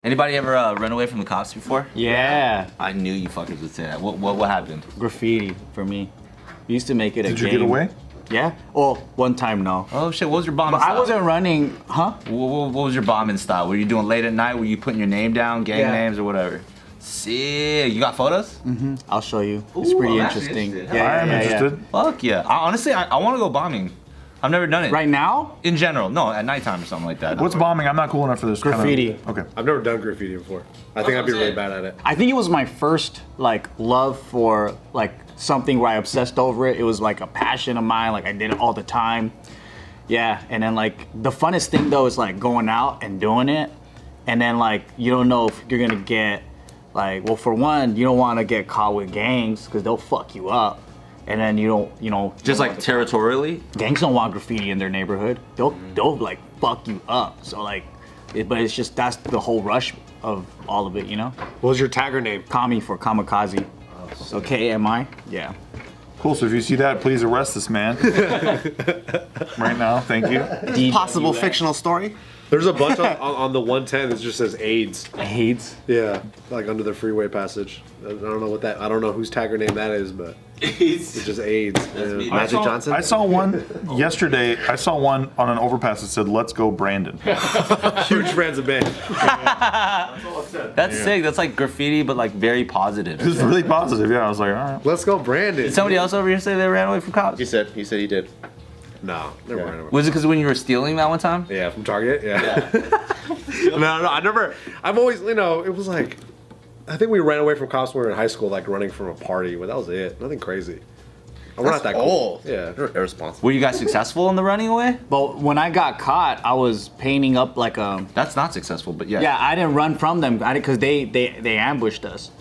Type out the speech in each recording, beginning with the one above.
Anybody ever run away from the cops before? Yeah. I knew you fuckers would say that. What happened? Graffiti for me. We used to make it a game. Did you get away? Yeah. Well, one time no. Oh shit, what was your bombing But style? I wasn't running, huh? What was your bombing style? Were you doing late at night? Were you putting your name down, gang Yeah. names or whatever? Sick. You got photos? Mm-hmm. I'll show you. It's Ooh, pretty I'm actually interesting. interested. I am interested. Fuck yeah. Honestly, I want to go bombing. I've never done it. Right now? In general, no, at nighttime or something like that. What's bombing? I'm not cool enough for this. Graffiti. Okay. I've never done graffiti before. I think I'd be really bad at it. I think it was my first like love for like something where I obsessed over it. It was like a passion of mine. Like I did it all the time. Yeah, and then like the funnest thing though is like going out and doing it, and then like you don't know if you're gonna get like, well, for one, you don't want to get caught with gangs because they'll fuck you up, and then you don't, you know, Just like territorially? gangs don't want graffiti in their neighborhood. They'll like fuck you up. So like, but it's just that's the whole rush of all of it, you know. What was your tagger name? Kami for kamikaze. So KMI. Yeah. Cool. So if you see that, please arrest this man right now. Thank you. Possible fictional story. There's a bunch on the 110 that just says AIDS. AIDS. Yeah, like under the freeway passage. I don't know what that. I don't know whose tagger name that is, but it's just AIDS. me. Yeah. Magic Johnson. I saw one yesterday. I saw one on an overpass that said, "Let's go, Brandon." Huge fans of Ben. That's sick. That's like graffiti, but like very positive. It was really positive. Yeah, I was like, all right. Let's go, Brandon. Did somebody else over here say they ran away from cops? He said he did. No, never mind. Was it because when you were stealing that one time? Yeah, from Target. Yeah. No, I never. I've always, you know, it was like, I think we ran away from cops when we were in high school, like running from a party, but that was it. Nothing crazy. We're not that cool. Yeah. You're irresponsible. Were you guys successful in the running away? But when I got caught, I was painting up like a. That's not successful, but yeah. Yeah, I didn't run from them because they ambushed us.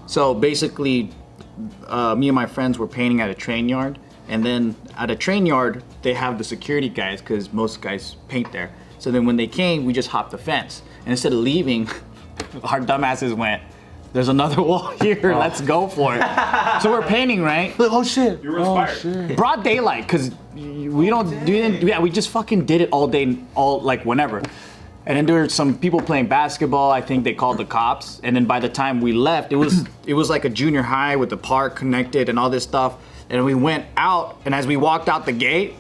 So basically, me and my friends were painting at a train yard, and then at a train yard they have the security guys because most guys paint there. So then when they came, we just hopped the fence, and instead of leaving, our dumbasses went, "There's another wall here. Let's go for it." So we're painting, right? Oh shit! You were inspired. Broad daylight, cause we just fucking did it all day, like whenever. And then there were some people playing basketball. I think they called the cops. And then by the time we left, it was like a junior high with the park connected and all this stuff. And we went out, and as we walked out the gate,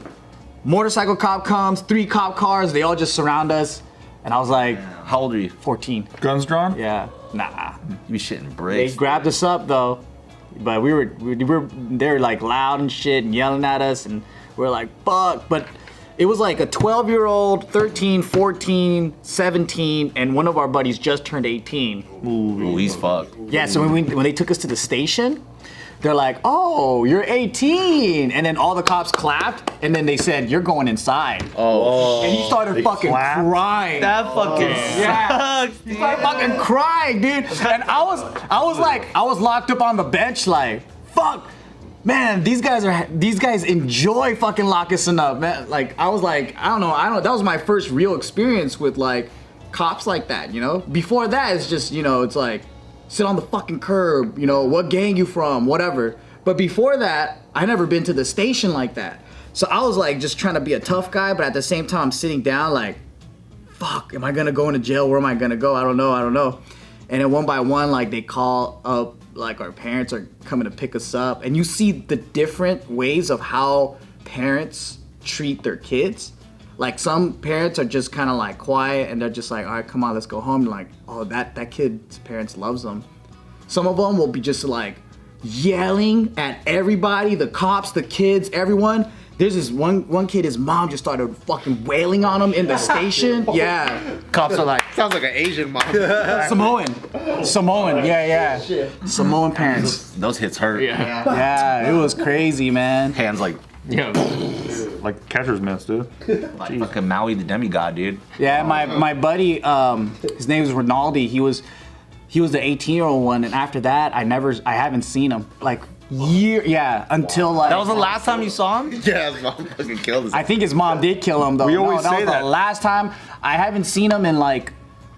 motorcycle cop comes, 3 cop cars. They all just surround us. And I was like, How old are you? 14. Guns drawn? Yeah, nah. You be shitting They bricks. grabbed us up though, but we were they were like loud and shit and yelling at us, and we are like fuck. But it was like a 12-year-old, 13, 14, 17, and one of our buddies just turned 18. Ooh, he's fucked. Yeah, so when they took us to the station, they're like, "Oh, you're 18," and then all the cops clapped, and then they said, "You're going inside." Oh. And he started fucking clapped? crying. That fucking Yeah. sucks, He started fucking crying, dude. And I was locked up on the bench, like, fuck, man, these guys enjoy fucking locking us up, man. Like, I was like, I don't know, that was my first real experience with like cops like that, you know? Before that, it's just, you know, it's like, sit on the fucking curb, you know, what gang you from, whatever. But before that, I never been to the station like that. So I was like just trying to be a tough guy, but at the same time sitting down like, fuck, am I gonna go into jail? Where am I gonna go? I don't know. And then one by one, like they call up, like our parents are coming to pick us up. And you see the different ways of how parents treat their kids. Like some parents are just kind of like quiet and they're just like, all right, come on, let's go home. Like, oh, that kid's parents loves them. Some of them will be just like yelling at everybody, the cops, the kids, everyone. There's this one kid, his mom just started fucking wailing on him in the station. Yeah. Cops are like, Sounds like an Asian mom. Samoan, yeah. Samoan parents. those hits hurt. Yeah, it was crazy, man. Hands like Like catcher's mitts, dude. fucking Maui the demigod, dude. Yeah, my buddy, his name was Rinaldi. He was the 18-year-old one, and after that, I haven't seen him like until like. That was the last time you saw him? Yeah, his mom fucking killed us. I think his mom did kill him though. We always that say was that. the last time. I haven't seen him in like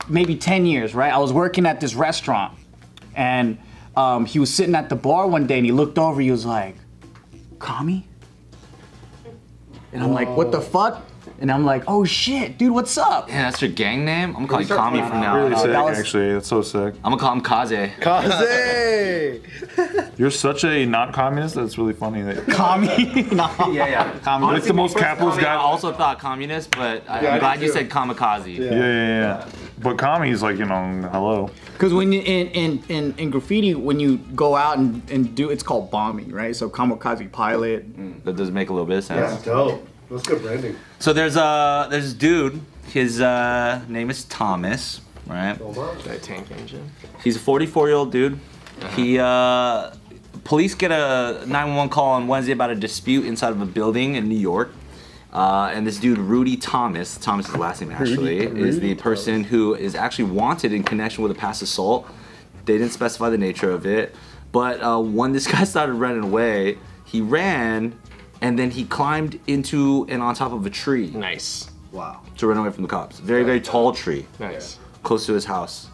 maybe 10 years, right? I was working at this restaurant, and he was sitting at the bar one day, and he looked over. He was like, "Kami?" And I'm like, "What the fuck?" And I'm like, oh shit, dude, what's up? Yeah, that's your gang name? I'm gonna call you Kami from now Really on. sick, that was- actually. That's so sick. I'm gonna call him Kaze. Kaze! You're such a not communist. That's really funny. That Commie? No. Yeah. it's the most capitalist I guy. also thought communist, but I'm I glad did you too. said kamikaze. Yeah. But Kami's like, hello. Because when you in graffiti, when you go out and do, it's called bombing, right? So kamikaze pilot. That does make a little bit of sense. That's dope. That's good branding. So there's this dude. His name is Thomas, right? That tank engine. He's a 44-year-old dude. He police get a 911 call on Wednesday about a dispute inside of a building in New York. And this dude, Rudy Thomas is the last name actually, is the person who is actually wanted in connection with a past assault. They didn't specify the nature of it, but when this guy started running away, he ran, and then he climbed into and on top of a tree Nice. to run away from the cops. Very, very tall tree, Nice. close to his house.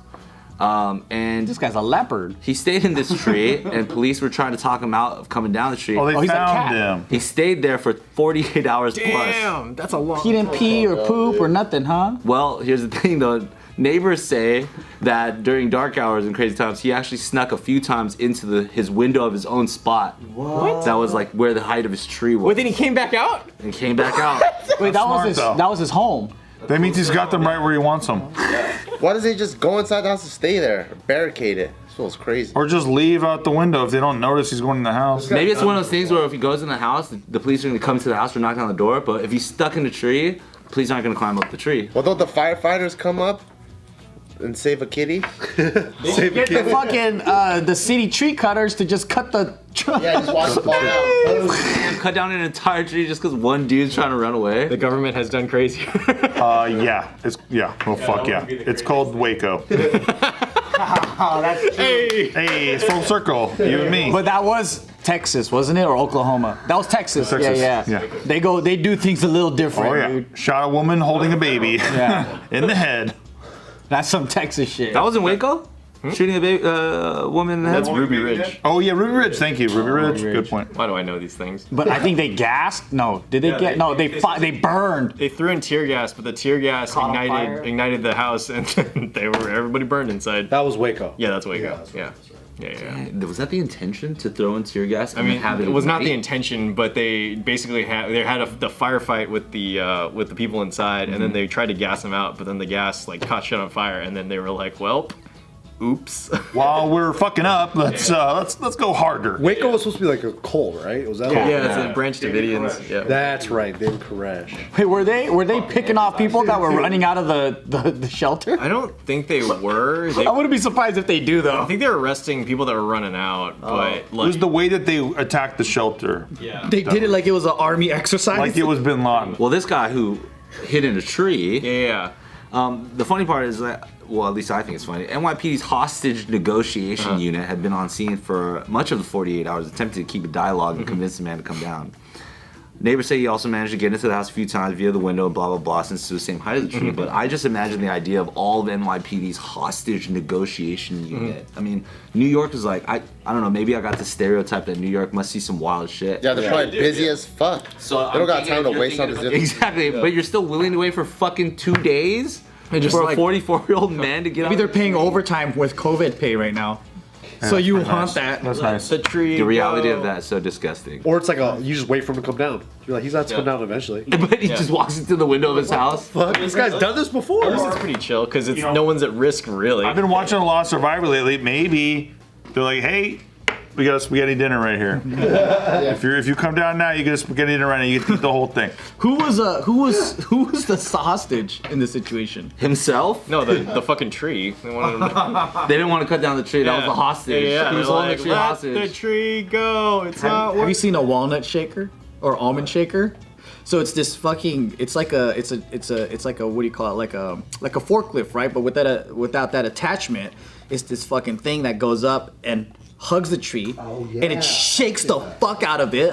And This guy's a leopard. he stayed in this tree, and police were trying to talk him out of coming down the tree. Oh, they he's a found cat. him. He stayed there for 48 hours plus. Damn, that's a long. He didn't pee or poop or nothing, huh? Well, here's the thing though. Neighbors say that during dark hours and crazy times, he actually snuck a few times into his window of his own spot. What? That was like where the height of his tree was. But then he came back out. And came back out. Wait, Smart, though. that was his home. That means he's got them right where he wants them. Why does he just go inside the house and stay there? Barricade it. This feels crazy. Or just leave out the window if they don't notice he's going in the house. Maybe it's one of those things where if he goes in the house, the police are gonna come to the house or knock on the door. But if he's stuck in the tree, the police aren't gonna climb up the tree. Well, don't the firefighters come up and save a kitty? Get the fucking the city tree cutters to just cut the tree. Yeah, just watch it fall down. Cut down an entire tree just because one dude's trying to run away. The government has done crazy. Yeah. Well, fuck yeah. It's called Waco. Hey, it's full circle. You and me. But that was Texas, wasn't it, or Oklahoma? That was Texas. Texas, Yeah. yeah. They do things a little different, Oh yeah. dude. Shot a woman holding a baby. Yeah. In the head. That's some Texas shit. That was in Waco? Shooting a woman in the head? That's Ruby Ridge. Oh yeah, Ruby Ridge. Thank you, Ruby Ridge. Good point. Why do I know these things? But I think they gassed. No, did they get? No, they burned. They threw in tear gas, but the tear gas Caught on fire? ignited the house, and everybody burned inside. That was Waco. Yeah, that's Waco. Yeah. Was that the intention to throw in tear gas? I mean, it was not the intention, but they basically had the firefight with the people inside, and then they tried to gas them out, but then the gas like caught shit on fire, and then they were like, "Well, oops." While we're fucking up, let's go harder. Waco was supposed to be like a coal, right? Was that? Yeah, it's a Branch Davidians. Yeah. That's right, David Koresh. Wait, were they picking off people that were running out of the shelter? I don't think they were. I wouldn't be surprised if they do I though. think they were arresting people that were running out, but It was the way that they attacked the shelter. They did it like it was an army exercise. Like it was Bin Laden. Well, this guy who hid in a tree. yeah. The funny part is that, well, at least I think it's funny. NYPD's hostage negotiation unit had been on scene for much of the 48 hours, attempting to keep a dialogue and convince the man to come down. Neighbors say he also managed to get into the house a few times via the window, blah, blah, blah, since it's the same height as the tree. But I just imagine the idea of all of NYPD's hostage negotiation unit. I mean, New York is like, I don't know, maybe I got the stereotype that New York must see some wild shit. Yeah, they're probably busy as fuck. So They don't got time to waste on this. Exactly, but you're still willing to wait for fucking 2 days just for like- a 44-year-old man to get Maybe out? they're paying overtime with COVID pay right now. So you want that? That's nice. The tree. The reality of that is so disgusting. Or it's like you just wait for him to come down. You're like, he's not to come down eventually. But he just walks into the window of his house. Fuck, this guy's done this before. At least it's pretty chill because it's no one's at risk really. I've been watching a lot of Survivor lately. Maybe they're like, hey, we got a spaghetti dinner right here. If you come down now, you get a spaghetti dinner right now. You get to eat the whole thing. Who was the hostage in this situation? Himself? No, the fucking tree. They wanted him to, They didn't want to cut down the tree. That was the hostage. Yeah, He was they're holding like, the tree "Let hostage. the tree go. It's not Have you seen a walnut shaker or almond shaker? So it's this fucking. It's like a what do you call it? Like a forklift, right? But without that attachment, it's this fucking thing that goes up and hugs the tree, and it shakes the fuck out of it.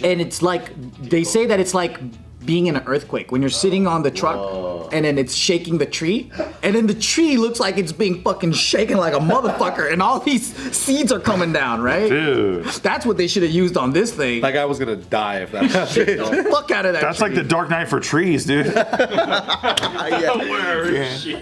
And it's like they say that it's like being in an earthquake when you're sitting on the truck. up and then it's shaking the tree. And then the tree looks like it's being fucking shaken like a motherfucker. And all these seeds are coming down, right? Dude. That's what they should have used on this thing. That guy was gonna die if that happened. The fuck out of that That's tree. like the Dark Knight for trees, dude. Yeah. Where is she?